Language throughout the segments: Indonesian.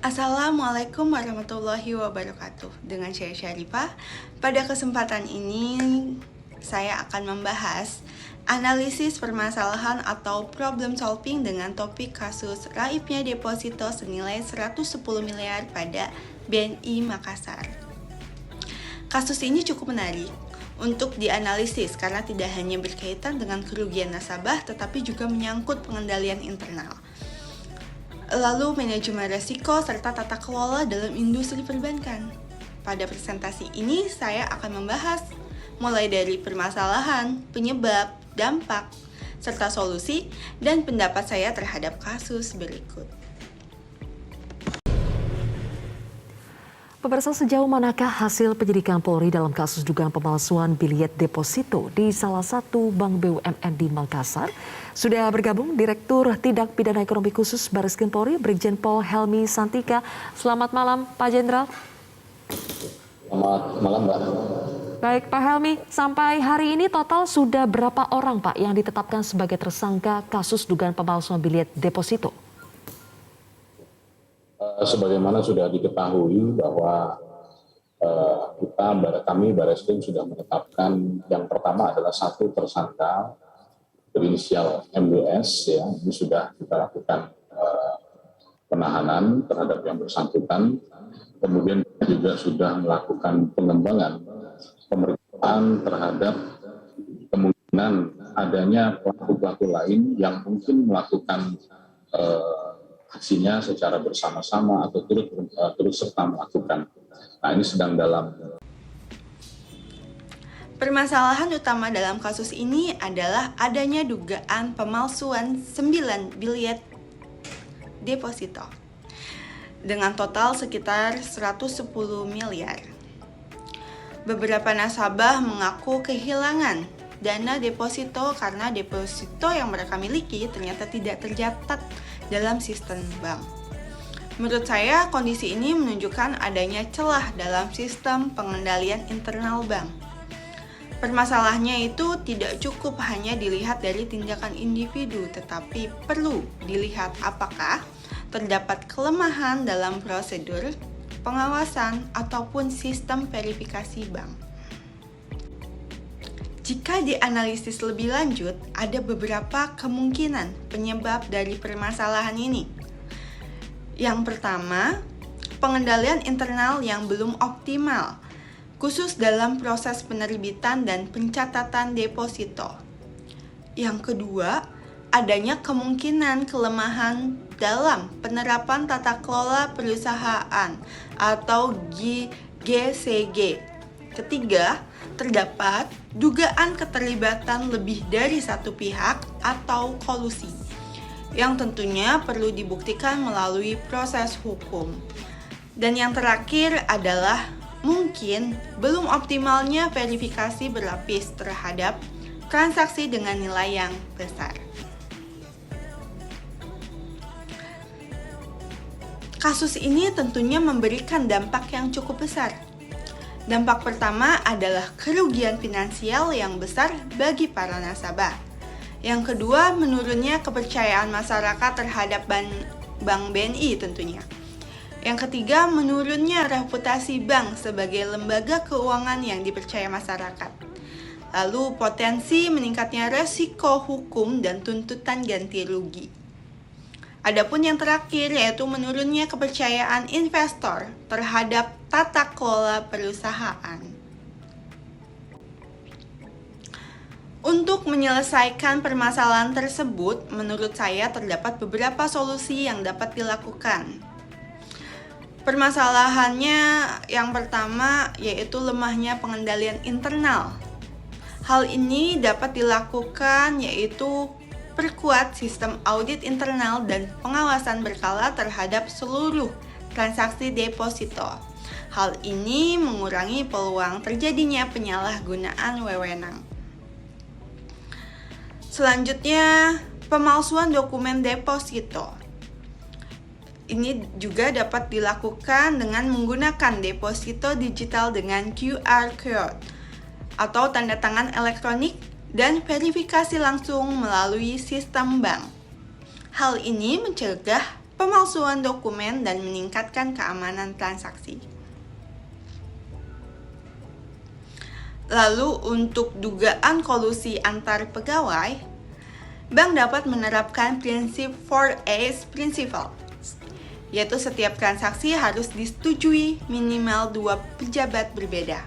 Assalamualaikum warahmatullahi wabarakatuh. Dengan saya Syarifah, pada kesempatan ini saya akan membahas analisis permasalahan atau problem solving dengan topik kasus raibnya deposito senilai 110 miliar pada BNI Makassar. Kasus ini cukup menarik untuk dianalisis karena tidak hanya berkaitan dengan kerugian nasabah tetapi juga menyangkut pengendalian internal, lalu manajemen resiko serta tata kelola dalam industri perbankan. Pada presentasi ini saya akan membahas mulai dari permasalahan, penyebab, dampak, serta solusi dan pendapat saya terhadap kasus berikut. Pemirsa, sejauh manakah hasil penyidikan Polri dalam kasus dugaan pemalsuan bilet deposito di salah satu bank BUMN di Makassar? Sudah bergabung Direktur Tindak Pidana Ekonomi Khusus Barreskrim Polri, Brigjen Pol Helmi Santika. Selamat malam, Pak Jenderal. Selamat malam, Mbak. Baik, Pak Helmi, sampai hari ini total sudah berapa orang, Pak, yang ditetapkan sebagai tersangka kasus dugaan pemalsuan bilet deposito? Sebagaimana sudah diketahui bahwa kami Barreskrim sudah menetapkan yang pertama adalah satu tersangka berinisial MWS, ya, ini sudah kita lakukan penahanan terhadap yang bersangkutan. Kemudian juga sudah melakukan pengembangan pemeriksaan terhadap kemungkinan adanya pelaku-pelaku lain yang mungkin melakukan aksinya secara bersama-sama atau turut serta melakukan. Nah, ini sedang dalam. Permasalahan utama dalam kasus ini adalah adanya dugaan pemalsuan 9 bilet deposito dengan total sekitar 110 miliar. Beberapa nasabah mengaku kehilangan dana deposito karena deposito yang mereka miliki ternyata tidak tercatat dalam sistem bank. Menurut saya, kondisi ini menunjukkan adanya celah dalam sistem pengendalian internal bank. Permasalahannya itu tidak cukup hanya dilihat dari tindakan individu, tetapi perlu dilihat apakah terdapat kelemahan dalam prosedur, pengawasan, ataupun sistem verifikasi bank. Jika dianalisis lebih lanjut, ada beberapa kemungkinan penyebab dari permasalahan ini. Yang pertama, pengendalian internal yang belum optimal, khusus dalam proses penerbitan dan pencatatan deposito. Yang kedua, adanya kemungkinan kelemahan dalam penerapan tata kelola perusahaan atau GCG. Ketiga, terdapat dugaan keterlibatan lebih dari satu pihak atau kolusi, yang tentunya perlu dibuktikan melalui proses hukum. Dan yang terakhir adalah mungkin belum optimalnya verifikasi berlapis terhadap transaksi dengan nilai yang besar. Kasus ini tentunya memberikan dampak yang cukup besar. Dampak pertama adalah kerugian finansial yang besar bagi para nasabah. Yang kedua, menurunnya kepercayaan masyarakat terhadap Bank BNI tentunya. Yang ketiga, menurunnya reputasi bank sebagai lembaga keuangan yang dipercaya masyarakat. Lalu potensi meningkatnya resiko hukum dan tuntutan ganti rugi. Adapun yang terakhir yaitu menurunnya kepercayaan investor terhadap tata kelola perusahaan. Untuk menyelesaikan permasalahan tersebut, menurut saya terdapat beberapa solusi yang dapat dilakukan. Permasalahannya yang pertama yaitu lemahnya pengendalian internal. Hal ini dapat dilakukan yaitu perkuat sistem audit internal dan pengawasan berkala terhadap seluruh transaksi deposito. Hal ini mengurangi peluang terjadinya penyalahgunaan wewenang. Selanjutnya, pemalsuan dokumen deposito. Ini juga dapat dilakukan dengan menggunakan deposito digital dengan QR code atau tanda tangan elektronik dan verifikasi langsung melalui sistem bank. Hal ini mencegah pemalsuan dokumen, dan meningkatkan keamanan transaksi. Lalu untuk dugaan kolusi antar pegawai, bank dapat menerapkan prinsip 4A's Principle, yaitu setiap transaksi harus disetujui minimal 2 pejabat berbeda,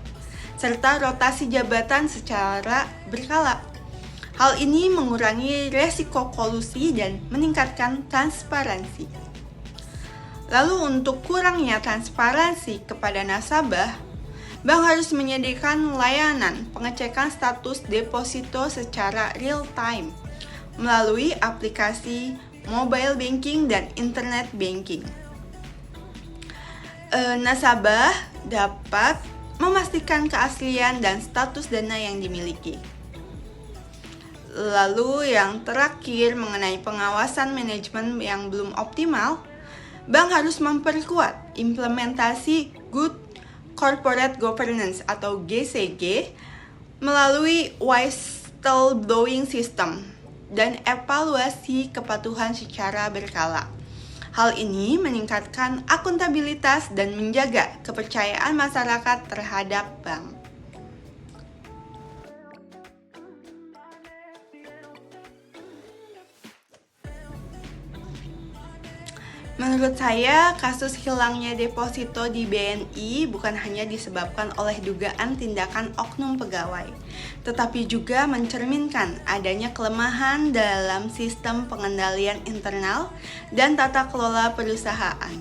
serta rotasi jabatan secara berkala. Hal ini mengurangi resiko kolusi dan meningkatkan transparansi. Lalu untuk kurangnya transparansi kepada nasabah, bank harus menyediakan layanan pengecekan status deposito secara real time melalui aplikasi mobile banking dan internet banking. Nasabah dapat memastikan keaslian dan status dana yang dimiliki. Lalu yang terakhir mengenai pengawasan manajemen yang belum optimal, bank harus memperkuat implementasi Good Corporate Governance atau GCG melalui whistleblowing system dan evaluasi kepatuhan secara berkala. Hal ini meningkatkan akuntabilitas dan menjaga kepercayaan masyarakat terhadap bank. Menurut saya, kasus hilangnya deposito di BNI bukan hanya disebabkan oleh dugaan tindakan oknum pegawai, tetapi juga mencerminkan adanya kelemahan dalam sistem pengendalian internal dan tata kelola perusahaan.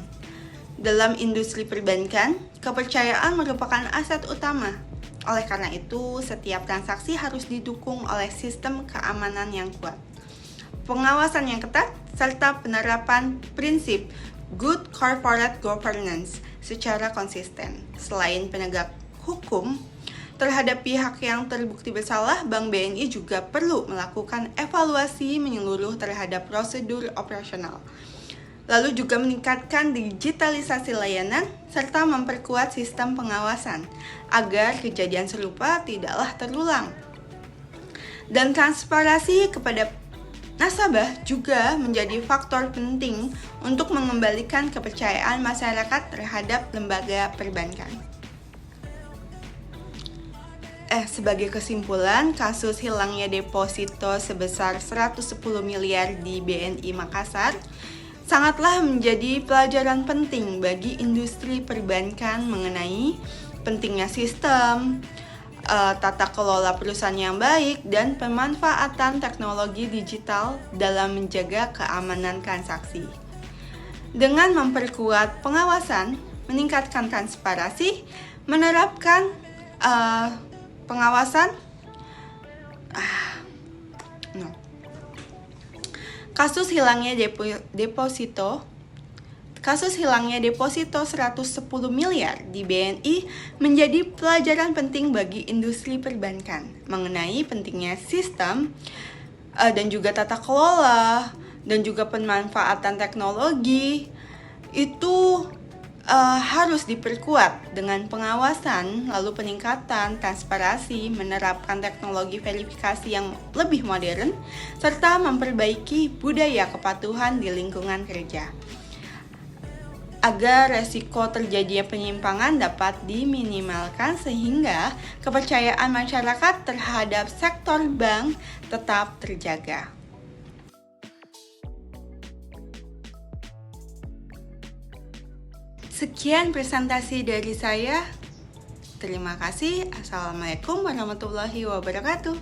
Dalam industri perbankan, kepercayaan merupakan aset utama. Oleh karena itu, setiap transaksi harus didukung oleh sistem keamanan yang kuat, pengawasan yang ketat, serta penerapan prinsip Good Corporate Governance secara konsisten. Selain penegak hukum terhadap pihak yang terbukti bersalah, Bank BNI juga perlu melakukan evaluasi menyeluruh terhadap prosedur operasional. Lalu juga meningkatkan digitalisasi layanan serta memperkuat sistem pengawasan agar kejadian serupa tidaklah terulang. Dan transparansi kepada nasabah juga menjadi faktor penting untuk mengembalikan kepercayaan masyarakat terhadap lembaga perbankan. Sebagai kesimpulan, kasus hilangnya deposito sebesar 110 miliar di BNI Makassar sangatlah menjadi pelajaran penting bagi industri perbankan mengenai pentingnya sistem, tata kelola perusahaan yang baik, dan pemanfaatan teknologi digital dalam menjaga keamanan transaksi. Dengan memperkuat pengawasan, meningkatkan transparansi, menerapkan pengawasan, kasus hilangnya deposito 110 miliar di BNI menjadi pelajaran penting bagi industri perbankan mengenai pentingnya sistem dan juga tata kelola dan juga pemanfaatan teknologi itu harus diperkuat dengan pengawasan, lalu peningkatan transparansi, menerapkan teknologi verifikasi yang lebih modern, serta memperbaiki budaya kepatuhan di lingkungan kerja, agar resiko terjadinya penyimpangan dapat diminimalkan sehingga kepercayaan masyarakat terhadap sektor bank tetap terjaga. Sekian presentasi dari saya. Terima kasih. Assalamualaikum warahmatullahi wabarakatuh.